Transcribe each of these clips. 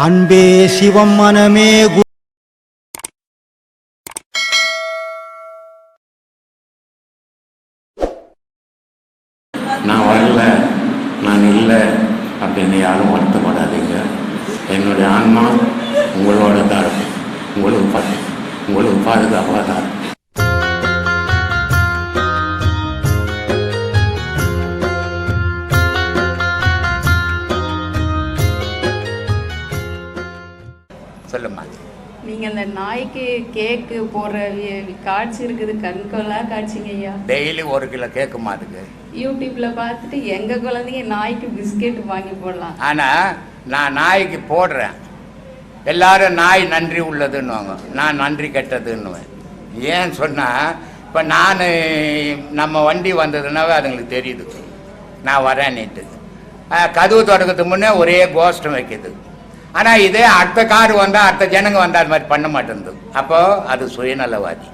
அன்பே சிவம் மனமே நான் வரல, நான் இல்லை அப்படின்னு யாரும் வருத்தப்படாதீங்க. என்னுடைய ஆன்மா உங்களோட தான் இருக்கும், உங்களுக்கு பாதுகாப்பாக தான் இருக்கும். சொல்லுமா. நீங்க அந்த நாய்க்கு கேக்கு போடுற காட்சி இருக்குது, கண்கொள்ளா காட்சிங்க ஐயா. டெய்லி 1 கிலோ கேக்குமா அதுக்கு? யூடியூப்ல பார்த்துட்டு எங்க குழந்தைங்க நாய்க்கு பிஸ்கெட் வாங்கி போடலாம். ஆனா நான் நாய்க்கு போடுறேன், எல்லாரும் நாய் நன்றி உள்ளதுன்னுவாங்க, நான் நன்றி கெட்டதுன்னுவேன். ஏன்னு சொன்னா இப்போ நான் நம்ம வண்டி வந்ததுனாவே அதுங்களுக்கு தெரியுது நான் வரேன்னுட்டு. கதவு தொடக்கத்துக்கு முன்னே ஒரே கோஷ்டம் வைக்கிது. ஆனால் இதே அடுத்த கார் வந்தால் அடுத்த ஜனங்க வந்தால் அது மாதிரி பண்ண மாட்டேங்குது. அப்போது அது சுயநலவாதி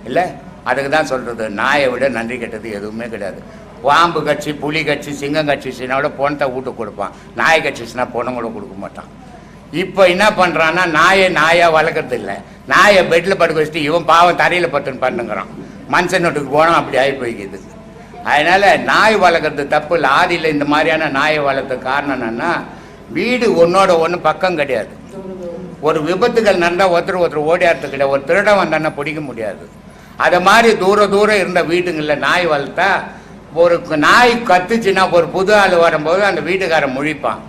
இல்லை. அதுக்கு தான் சொல்கிறது, நாயை விட நன்றி கெட்டது எதுவுமே கிடையாது. பாம்பு கட்சி, புலி கட்சி, சிங்கம் கட்சினா கூட பொணத்தை வீட்டு கொடுப்பான், நாய் கட்சிச்சுனா பொண்ணை கூட கொடுக்க மாட்டான். இப்போ என்ன பண்ணுறான்னா நாயை வளர்க்குறது இல்லை, நாயை பெட்டில் படுக்க வச்சுட்டு இவன் பாவம் தரையில் பட்டுன்னு பண்ணுங்கிறான். மனுஷன் வீட்டுக்கு போனால் அப்படி ஆகி போய்க்குது. அதனால் நாய் வளர்க்குறது தப்பு இல்லை. ஆதியில் இந்த மாதிரியான நாயை வளர்த்த காரணம் என்னென்னா, வீடு ஒன்னோட ஒன்று பக்கம் கிடையாது. ஒரு விபத்துகள் நடந்தால் ஒருத்தர் ஓடியாடுறது கிடையாது. ஒரு திருடம் வந்தான்னா பிடிக்க முடியாது. அதை மாதிரி தூரம் இருந்த வீடுங்களில் நாய் வளர்த்தா, ஒரு நாய் கத்துச்சுன்னா ஒரு புது ஆள் வரும்போது அந்த வீட்டுக்காரன் முழிப்பான்,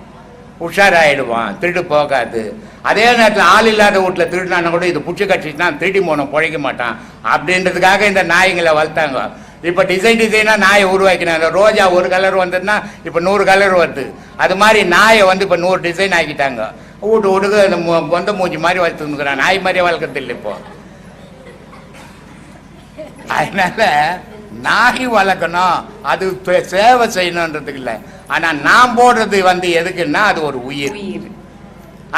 உஷாராயிடுவான், திருடு போகாது. அதே நேரத்தில் ஆள் இல்லாத வீட்டில் திருடினான்னா கூட இது புடிச்சு கட்சிச்சுன்னா திருடி போனோம் பிழைக்க மாட்டான் அப்படின்றதுக்காக இந்த நாய்களை வளர்த்தாங்க. இப்போ டிசைனாக நாயை உருவாக்கினாங்க. ரோஜா ஒரு கலர் வந்ததுன்னா இப்போ 100 கலர் வருது. அது மாதிரி நாயை வந்து இப்போ 100 டிசைன் ஆக்கிட்டாங்க. வீட்டுக்கு அந்த பொந்த மூஞ்சி மாதிரி வளர்த்துருக்குறான், நாய் மாதிரியே வளர்க்கறது இல்லை இப்போ. அதனால நாய் வளர்க்கணும், அது சேவை செய்யணுன்றதுக்கு இல்லை. ஆனால் நான் போடுறது வந்து எதுக்குன்னா அது ஒரு உயிர்.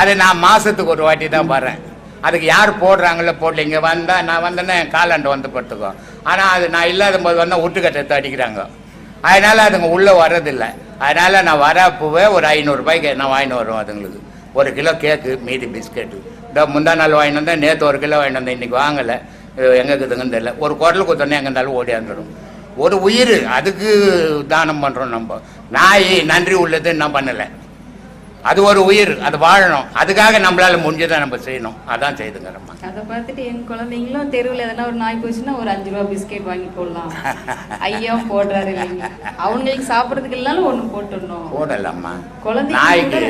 அது நான் மாதத்துக்கு ஒரு வாட்டி தான் வரேன். அதுக்கு யார் போடுறாங்களோ போடல. இங்கே வந்தால் நான் வந்தேன்னா என் காலாண்டு வந்து படுத்துக்கோ. ஆனால் அது நான் இல்லாத போது வந்தால் ஒட்டுக்கட்டத்தை அடிக்கிறாங்க. அதனால் அதுங்க உள்ளே வர்றதில்லை. அதனால் நான் வரப்போவே ஒரு 500 ரூபாய்க்கு நான் வாங்கிட்டு வருவேன். அதுங்களுக்கு 1 கிலோ கேக்கு, மீதி பிஸ்கெட்டு. இந்த முந்தா நாள் வாங்கிட்டு வந்தேன், நேற்று 1 கிலோ வாங்கிட்டு வந்தேன், இன்றைக்கி வாங்கலை. எங்கே இருக்குதுங்கன்னு தெரியல. ஒரு குரல் குத்தோன்னே எங்கே இருந்தாலும் ஓடியாந்துடும். ஒரு உயிர், அதுக்கு தானம் பண்ணுறோம் நம்ம. நாய் நன்றி உள்ளது நான் பண்ணலை, அது ஒரு உயிர், அது வாழணும். அதுக்காக நம்மளால முடிஞ்சதை நம்ம செய்யணும். அதான் செய்துங்க. நம்ம அதை பார்த்துட்டு என் குழந்தைங்களும் தெருவில் எதனா ஒரு நாய் போச்சுன்னா ஒரு 5 ரூபா பிஸ்கெட் வாங்கி போடலாம். ஐயா போடுறாரு இல்லைங்க, அவங்களுக்கு சாப்பிட்றதுக்கு இல்லைனாலும் ஒன்று போட்டுடணும். போடலாம்மா. நாய்க்கு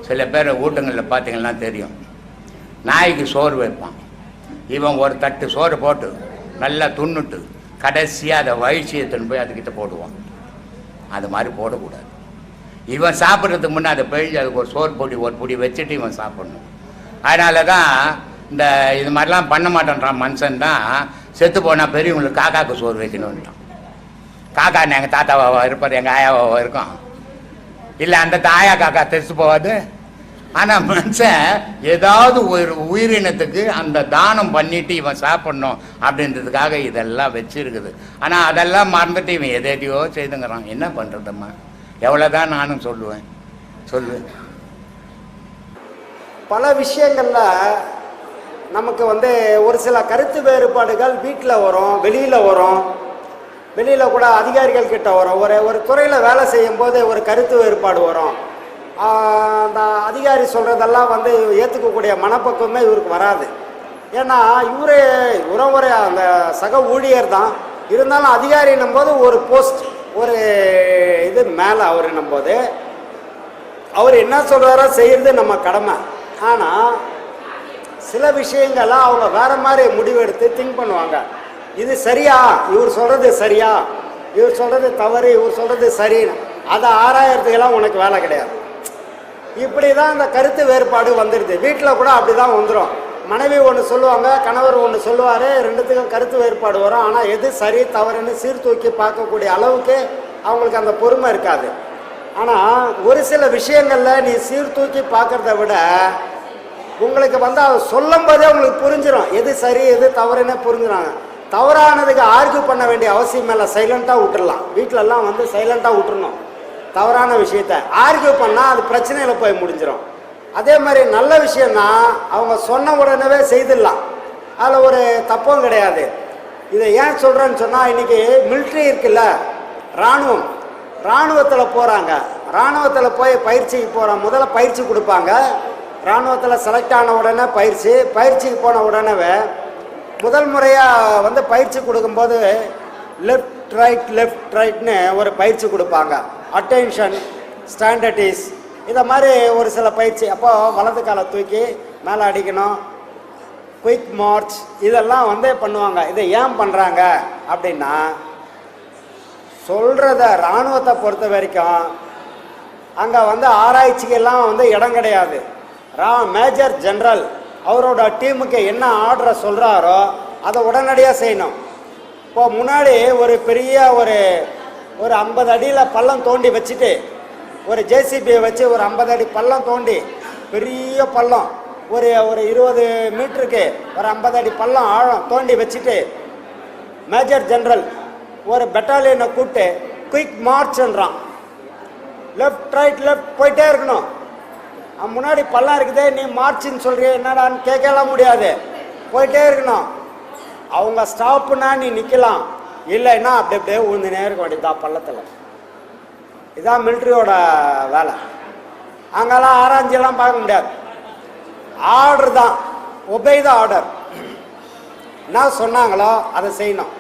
சில பேர் வீட்டுங்களில் பார்த்தீங்கன்னா தெரியும், நாய்க்கு சோறு வைப்பான். இவன் ஒரு தட்டு சோறு போட்டு நல்லா துண்ணுட்டு கடைசியாக அதை வயிற்சி எடுத்துன்னு போய் அதுக்கிட்ட போடுவான். அது மாதிரி போடக்கூடாது. இவன் சாப்பிட்றதுக்கு முன்னே அதை பிழிஞ்சு அதுக்கு ஒரு சோறு பொடி ஒரு பொடி வச்சுட்டு இவன் சாப்பிடணும். அதனால தான் இந்த இது மாதிரிலாம் பண்ண மாட்டேன்றான் மனுஷன் தான். செத்து போனால் பெரியவங்களுக்கு காக்காவுக்கு சோறு வைக்கணும்ட்டான். காக்கா எங்கள் தாத்தாவாவா இருப்பார், எங்கள் ஆயாவாவா இருக்கும் இல்லை, அந்த ஆயா காக்கா தெரிச்சு போகாது. ஆனால் மனுஷன் ஏதாவது ஒரு உயிரினத்துக்கு அந்த தானம் பண்ணிட்டு இவன் சாப்பிடணும் அப்படின்றதுக்காக இதெல்லாம் வச்சுருக்குது. ஆனால் அதெல்லாம் மறந்துட்டு இவன் எதையோ செய்துங்கிறான். என்ன பண்ணுறதம்மா, எவ்வளோதான் நானும் சொல்லுவேன். பல விஷயங்களில் நமக்கு வந்து ஒரு சில கருத்து வேறுபாடுகள் வீட்டில் வரும், வெளியில் வரும், வெளியில் கூட அதிகாரிகள் கிட்ட வரும். ஒரு துறையில் வேலை செய்யும்போது ஒரு கருத்து வேறுபாடு வரும். அந்த அதிகாரி சொல்கிறதெல்லாம் வந்து ஏற்றுக்கக்கூடிய மனப்பக்குவமே இவருக்கு வராது. ஏன்னா இவரும் ஒரு அந்த சக ஊழியர் தான். இருந்தாலும் அதிகாரின்னும் போது ஒரு போஸ்ட், ஒரு இது மேலே அவருன்னும் போது அவர் என்ன சொல்கிறாரோ செய்கிறது நம்ம கடமை. ஆனால் சில விஷயங்கள்லாம் அவங்க வேறு மாதிரி முடிவெடுத்து திங்க் பண்ணுவாங்க. இது சரியா, இவர் சொல்கிறது சரியா, இவர் சொல்கிறது தவறு, இவர் சொல்கிறது சரின்னு அதை ஆராயறதுக்கெல்லாம் உனக்கு வேலை கிடையாது. இப்படி தான் இந்த கருத்து வேறுபாடு வந்துடுது. வீட்டில் கூட அப்படி தான் வந்துடும். மனைவி ஒன்று சொல்லுவாங்க, கணவர் ஒன்று சொல்லுவார், ரெண்டுத்துக்கும் கருத்து வேறுபாடு வரும். ஆனால் எது சரி தவறுன்னு சீர்தூக்கி பார்க்கக்கூடிய அளவுக்கு அவங்களுக்கு அந்த பொறுமை இருக்காது. ஆனால் ஒரு சில விஷயங்களில் நீ சீர்தூக்கி பார்க்குறத விட உங்களுக்கு வந்து அதை சொல்லும் போதே உங்களுக்கு புரிஞ்சிடும் எது சரி எது தவறுன்னு புரிஞ்சிடும். தவறானதுக்கு ஆர்கியூ பண்ண வேண்டிய அவசியம் இல்லை, சைலண்ட்டாக விட்டுடலாம். வீட்டிலலாம் வந்து சைலண்ட்டாக விட்டுறணும். தவறான விஷயத்த ஆர்கியூ பண்ணால் அது பிரச்சனையில் போய் முடிஞ்சிடும். அதே மாதிரி நல்ல விஷயம்னா அவங்க சொன்ன உடனே செய்திடலாம், அதில் ஒரு தப்பும் கிடையாது. இதை ஏன் சொல்கிறேன்னு சொன்னால், இன்றைக்கி மிலிட்ரி இருக்குல்ல, இராணுவத்தில் போகிறாங்க. இராணுவத்தில் போய் பயிற்சிக்கு போகிறாங்க. முதல்ல பயிற்சி கொடுப்பாங்க. இராணுவத்தில் செலக்ட் ஆன உடனே பயிற்சிக்கு போன உடனே முதல் முறையாக வந்து பயிற்சி கொடுக்கும்போது லெஃப்ட் ரைட்னு ஒரு பயிற்சி கொடுப்பாங்க. அட்டென்ஷன், ஸ்டாண்டர்டிஸ், இதை மாதிரி ஒரு சில பயிற்சி. அப்போ வலது காலை தூக்கி மேலே அடிக்கணும், குயிக் மார்ச், இதெல்லாம் வந்து பண்ணுவாங்க. இதை ஏன் பண்ணுறாங்க அப்படின்னா, சொல்கிறத இராணுவத்தை பொறுத்த வரைக்கும் அங்கே வந்து ஆராய்ச்சிக்கெல்லாம் வந்து இடம் கிடையாது. மேஜர் ஜெனரல் அவரோட டீமுக்கு என்ன ஆர்டரை சொல்கிறாரோ அதை உடனடியாக செய்யணும். இப்போ முன்னாடி ஒரு பெரிய ஒரு 50 அடியில் பள்ளம் தோண்டி வச்சுட்டு, ஒரு ஜேசிபியை வச்சு ஒரு 50 அடி பள்ளம் தோண்டி, பெரிய பள்ளம், ஒரு 20 மீட்டருக்கு ஒரு 50 அடி பள்ளம் ஆழம் தோண்டி வச்சுட்டு, மேஜர் ஜெனரல் ஒரு பெட்டாலியனை கூப்பிட்டு குயிக் மார்ச்ன்றான். லெஃப்ட் போயிட்டே இருக்கணும். முன்னாடி பள்ளம் இருக்குதே, நீ மார்ச்சின்னு சொல்றிய, என்னடான்னு கேட்கலாம் முடியாது, போயிட்டே இருக்கணும். அவங்க ஸ்டாப்புனா நீ நிற்கலாம், இல்லைன்னா அப்படியே ஊழ்ந்துனே இருக்க வேண்டியதுதான் பள்ளத்தில். இதுதான் மிலிட்ரியோட வேலை. அங்கெல்லாம் ஆராய்ச்சியெல்லாம் பார்க்க முடியாது. ஆர்டர் தான், ஒபே த ஆர்டர். என்ன சொன்னாங்களோ அதை செய்யணும்.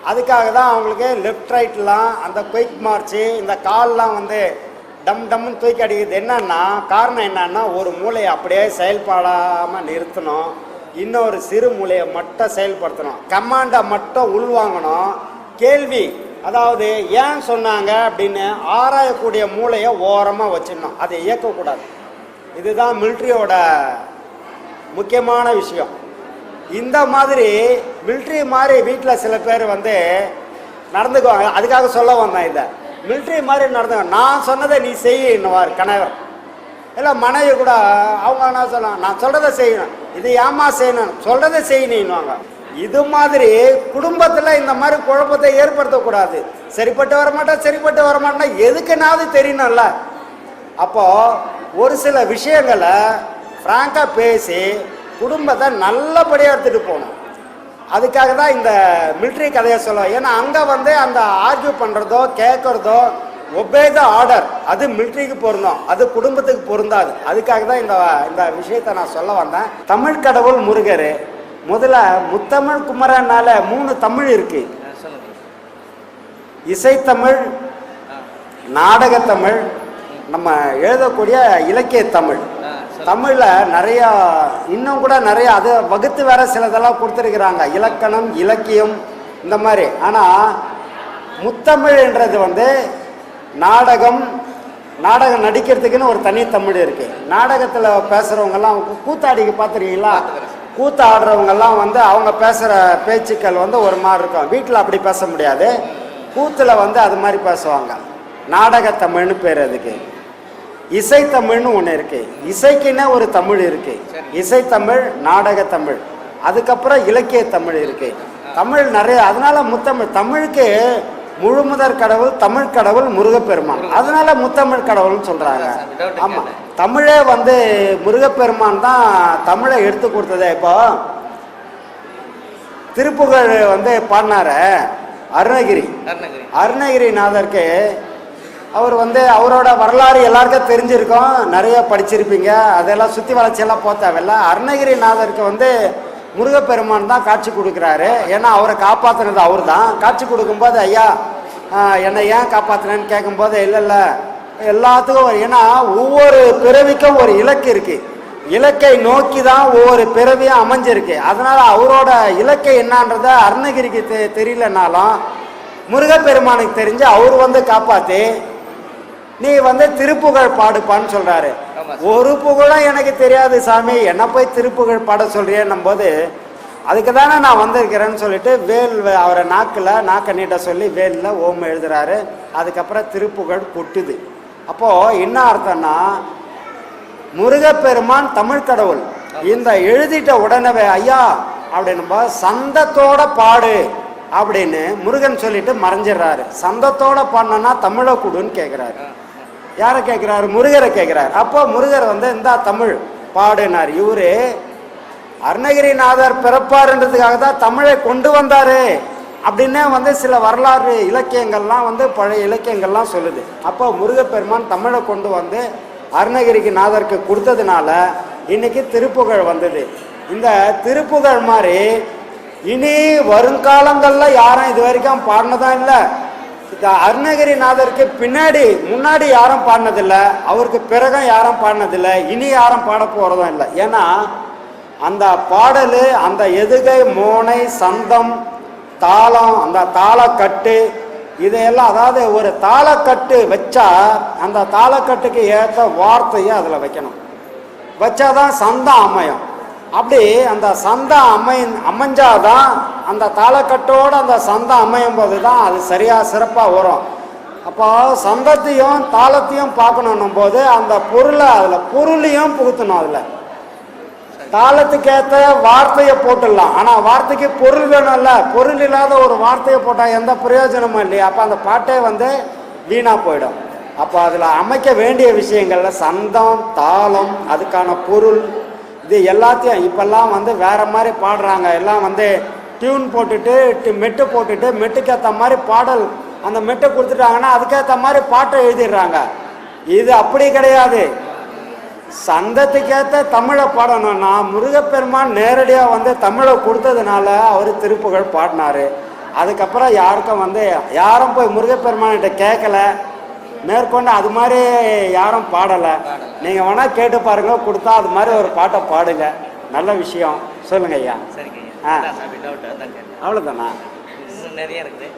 அதுக்காக தான் அவங்களுக்கு லெஃப்ட் ரைட்லாம் அந்த குயிக் மார்ச்சு, இந்த கால்லாம் வந்து டம்னு தூக்கி அடிக்கிறது. என்னன்னா காரணம் என்னன்னா, ஒரு மூளையை அப்படியே செயல்படாமல் நிறுத்தணும், இன்னொரு சிறு மூளையை மட்டும் செயல்படுத்தணும், கமாண்டை மட்டும் உள்வாங்கணும். கேள்வி, அதாவது ஏன் சொன்னாங்க அப்படின்னு ஆராயக்கூடிய மூளையை ஓரமாக வச்சிடணும், அதை இயக்கக்கூடாது. இதுதான் மிலிட்ரியோட முக்கியமான விஷயம். இந்த மாதிரி மிலிட்ரி மாதிரி வீட்டில் சில பேர் வந்து நடந்துக்குவாங்க. அதுக்காக சொல்ல வந்தேன், இதை மிலிட்ரி மாதிரி நடந்துக்க, நான் சொன்னதை நீ செய்யின்னுவார் கணவர். இல்லை மனைவி கூட அவங்க என்ன சொல்லலாம், நான் சொல்கிறத செய்யணும், இது ஏமா செய்யணும், சொல்கிறத செய்யணுன்னுவாங்க. இது மாதிரி குடும்பத்தில் இந்த மாதிரி குழப்பத்தை ஏற்படுத்தக்கூடாது. சரிப்பட்டு வரமாட்டேன்னா எதுக்குனாவது தெரியணும்ல. அப்போது ஒரு சில விஷயங்களை ஃப்ராங்காக பேசி குடும்பத்தை நல்லபடியாக எடுத்துகிட்டு போகணும். அதுக்காக தான் இந்த மிலிட்ரி கதையை சொல்லுவோம். ஏன்னா அங்கே வந்து அந்த ஆர்கியூ பண்ணுறதோ கேட்குறதோ ஒபே த ஆர்டர், அது மிலிட்ரிக்கு பொருந்தும், அது குடும்பத்துக்கு பொருந்தாது. அதுக்காக தான் இந்த விஷயத்தை நான் சொல்ல வந்தேன். தமிழ் கடவுள் முருகர். முதல்ல முத்தமிழ் குமரனால 3 தமிழ் இருக்கு. இசைத்தமிழ், நாடகத்தமிழ், நம்ம எழுதக்கூடிய இலக்கிய தமிழ். தமிழில் நிறையா இன்னும் கூட நிறையா அது வகுத்து வேற சிலதெல்லாம் கொடுத்துருக்குறாங்க, இலக்கணம், இலக்கியம், இந்த மாதிரி. ஆனால் முத்தமிழ்ன்றது வந்து நாடகம் நடிக்கிறதுக்குன்னு ஒரு தனி தமிழ் இருக்குது. நாடகத்தில் பேசுகிறவங்கெல்லாம் கூத்தாடிக்கு பார்த்துருக்கீங்களா? கூத்து ஆடுறவங்கெல்லாம் வந்து அவங்க பேசுகிற பேச்சுக்கள் வந்து ஒரு மாதிரி இருக்கும். வீட்டில் அப்படி பேச முடியாது, கூத்தில் வந்து அது மாதிரி பேசுவாங்க. நாடகத்தமிழ்னு பேர் அதுக்கு. இசைத்தமிழ்னு ஒன்று இருக்குது, இசைக்குன்னே ஒரு தமிழ் இருக்குது. இசைத்தமிழ், நாடகத்தமிழ், அதுக்கப்புறம் இலக்கிய தமிழ் இருக்குது. தமிழ் நிறைய. அதனால முத்தமிழ், தமிழுக்கு முழுமுதற் கடவுள் தமிழ் கடவுள் முருகப்பெருமான், அதனால முத்தமிழ் கடவுள்னு சொல்கிறாங்க. ஆமாம், தமிழே வந்து முருகப்பெருமான் தான் தமிழை எடுத்து கொடுத்ததே. இப்போ திருப்புகழ் வந்து பாடினார அருணகிரிநாதருக்கு, அவர் வந்து அவரோட வரலாறு எல்லாருக்கும் தெரிஞ்சிருக்கும், நிறைய படிச்சிருப்பீங்க, அதெல்லாம் சுற்றி வளர்ச்சியெல்லாம் போக தேவையில்ல. அருணகிரிநாதருக்கு வந்து முருகப்பெருமான் தான் காட்சி கொடுக்குறாரு. ஏன்னா அவரை காப்பாற்றினது அவர் தான். காட்சி கொடுக்கும்போது ஐயா என்னை ஏன் காப்பாற்றினேன்னு கேட்கும்போது இல்லை எல்லாத்துக்கும், ஏன்னா ஒவ்வொரு பிறவிக்கும் ஒரு இலக்கு இருக்குது, இலக்கை நோக்கி தான் ஒவ்வொரு பிறவியும் அமைஞ்சிருக்கு. அதனால் அவரோட இலக்கை என்னன்றத அருணகிரிக்கு தெரியலனாலும் முருகப்பெருமானுக்கு தெரிஞ்சு அவர் வந்து காப்பாற்றி நீ வந்து திருப்புகழ் பாடுப்பான்னு சொல்கிறாரு. ஒரு புகழும் எனக்கு தெரியாது சாமி, என்ன போய் திருப்புகழ் பாட சொல்றியன்னும் போது, அதுக்கு தானே நான் வந்திருக்கிறேன்னு சொல்லிட்டு அவரை நாக்கை நீட்ட சொல்லி வேலில் ஓம் எழுதுறாரு. அதுக்கப்புறம் திருப்புகழ் கொட்டுது. அப்போது என்ன அர்த்தம்னா, முருகப்பெருமான் தமிழ் கடவுள். இந்த எழுதிட்ட உடனே ஐயா அப்படின்னும் சந்தத்தோட பாடு அப்படின்னு முருகன் சொல்லிட்டு மறைஞ்சிடறாரு. சந்தத்தோட பாடினா தமிழை கூடுன்னு கேட்குறாரு. யாரை கேட்குறாரு? முருகரை கேட்குறாரு. அப்போ முருகர் வந்து இந்தா தமிழ் பாடுனார். இவரு அருணகிரிநாதர் பிறப்பாருன்றதுக்காக தான் தமிழை கொண்டு வந்தாரு அப்படின்னே வந்து சில வரலாறு இலக்கியங்கள்லாம் வந்து பழைய இலக்கியங்கள்லாம் சொல்லுது. அப்போ முருகப்பெருமான் தமிழை கொண்டு வந்து அருணகிரிநாதருக்கு கொடுத்ததுனால இன்னைக்கு திருப்புகழ் வந்தது. இந்த திருப்புகழ் மாதிரி இனி வருங்காலங்களில் யாரும் இது வரைக்கும் பாடினதா இல்லை. அருணகிரிநாதருக்கு முன்னாடி யாரும் பாடினதில்லை, அவருக்கு பிறகும் யாரும் பாடினதில்லை, இனி யாரும் பாட போகிறதும் இல்லை. ஏன்னா அந்த பாடல், அந்த எதுகை, மோனை, சந்தம், தாளம், அந்த தாளக்கட்டு இதையெல்லாம், அதாவது ஒரு தாளக்கட்டு வச்சா அந்த தாளக்கட்டுக்கு ஏற்ற வார்த்தையை அதில் வைக்கணும், வச்சாதான் சந்தம் அமையும். அப்படி அந்த சந்தம் அமைஞ்சாதான் அந்த தாளக்கட்டோடு அந்த சந்தம் அமையும் போது தான் அது சரியாக சிறப்பாக வரும். அப்போ சந்தத்தையும் தாளத்தையும் பார்க்கணும் போது அந்த பொருளை அதில் பொருளையும் புகுத்தணும். அதில் தாளத்துக்கு ஏற்ற வார்த்தையை போட்டுடலாம், ஆனால் வார்த்தைக்கு பொருள் வேணும்ல. பொருள் இல்லாத ஒரு வார்த்தையை போட்டால் எந்த பிரயோஜனமும் இல்லையா? அப்போ அந்த பாட்டே வந்து வீணாக போயிடும். அப்போ அதில் அமைக்க வேண்டிய விஷயங்கள்ல சந்தம், தாளம், அதுக்கான பொருள், இது எல்லாத்தையும் இப்பெல்லாம் வந்து வேற மாதிரி பாடுறாங்க. எல்லாம் வந்து டியூன் போட்டுட்டு மெட்டு போட்டுட்டு மெட்டுக்கு ஏற்ற மாதிரி பாடல் அந்த மெட்டை கொடுத்துட்டாங்கன்னா அதுக்கேற்ற மாதிரி பாட்டை எழுதிடுறாங்க. இது அப்படி கிடையாது. சந்தத்துக்கேற்ற தமிழை பாடணும்னா முருகப்பெருமான் நேரடியாக வந்து தமிழை கொடுத்ததுனால அவர் திருப்புகழ் பாடினாரு. அதுக்கப்புறம் யாருக்கும் வந்து யாரும் போய் முருகப்பெருமான்கிட்ட கேட்கல, மேற்கொண்டு அது மாதிரி யாரும் பாடலை. நீங்கள் வேணால் கேட்டு பாருங்க, கொடுத்தா அது மாதிரி ஒரு பாட்டை பாடுங்க. நல்ல விஷயம். சொல்லுங்க ஐயா. சரிங்க. அவ்வளோதானா? நிறைய இருக்குது.